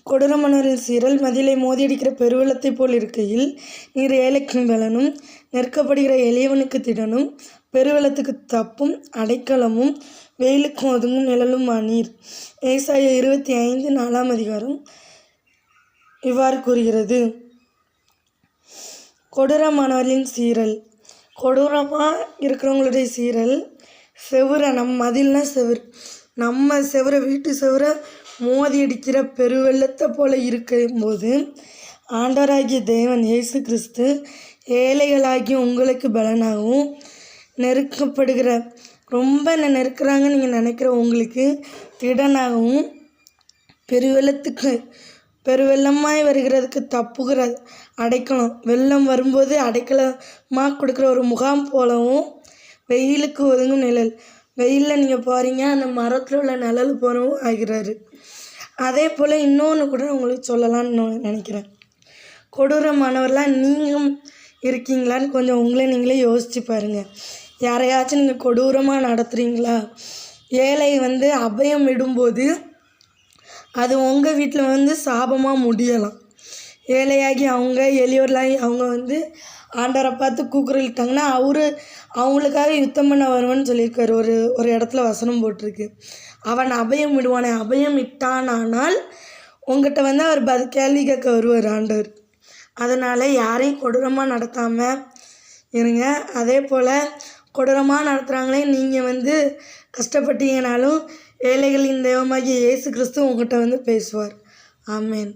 கொடூரமானவரின் சீறல் மதிலை மோதியடிக்கிற பெருவெள்ளத்தைப் போல் இருக்கையில், நீர் ஏழைக்கும் பலனும் நெருக்கப்படுகிற எளியவனுக்கு திடனும் பெருவெள்ளத்துக்கு தப்பும் அடைக்கலமும் வெயிலுக்கு ஒதுங்கும் நிழலும் ஆனீர். ஏசாயா 25:4 இவ்வாறு கூறுகிறது. கொடூரமானவர்களின் சீறல். கொடூரமாக இருக்கிறவங்களுடைய சீறல் செவுரை, நம்ம மதில்னா செவுரு, நம்ம செவுரை, வீட்டு செவுரை மோதி அடிக்கிற பெருவெள்ளத்தை போல் இருக்கும்போது ஆண்டவராகிய தேவன் இயேசு கிறிஸ்து ஏழைகளாகிய உங்களுக்கு பலனாகவும் நெருக்கப்படுகிற, ரொம்ப என்ன நெருக்கிறாங்கன்னு நீங்கள் நினைக்கிற உங்களுக்கு திடனாகவும் பெருவெள்ளமாய் வருகிறதுக்கு தப்புகிற அடைக்கலம், வெள்ளம் வரும்போது அடைக்கலமாக கொடுக்குற ஒரு முகாம் போலவும் வெயிலுக்கு ஒதுங்கும் நிழல், வெயிலில் நீங்கள் போகிறீங்க அந்த மரத்தில் உள்ள நிழல் போலவும் ஆகிறாரு. அதே போல் இன்னொன்று கூட உங்களுக்கு சொல்லலான்னு நினைக்கிறேன். கொடூரமானவர்களாக நீங்கள் இருக்கீங்களான்னு கொஞ்சம் உங்களை நீங்களே யோசிச்சு பாருங்கள். யாரையாச்சும் நீங்கள் கொடூரமாக நடத்துகிறீங்களா? ஏழை அபயம் விடும்போது அது உங்கள் வீட்டில் சாபமாக முடியலாம். ஏழையாகி அவங்க, எளியோர்களாகி அவங்க ஆண்டவரை பார்த்து கூக்குரலிட்டாங்கன்னா அவங்களுக்காக யுத்தம் பண்ண வருவேன்னு சொல்லியிருக்காரு. ஒரு இடத்துல வசனம் போட்டிருக்கு. அவன் அபயம் விடுவானே, அபயம் இட்டானால் உங்கள்கிட்ட அவர் கேள்வி கேட்க வருவார் ஆண்டவர். அதனால் யாரையும் கொடூரமாக நடத்தாமல் இருங்க. அதே போல் கொடூரமாக நடத்துகிறாங்களே நீங்கள் கஷ்டப்பட்டீங்கனாலும் ஏழைகளின் தெய்வமாகிய இயேசு கிறிஸ்து உங்கள்கிட்ட பேசுவார். ஆமென்.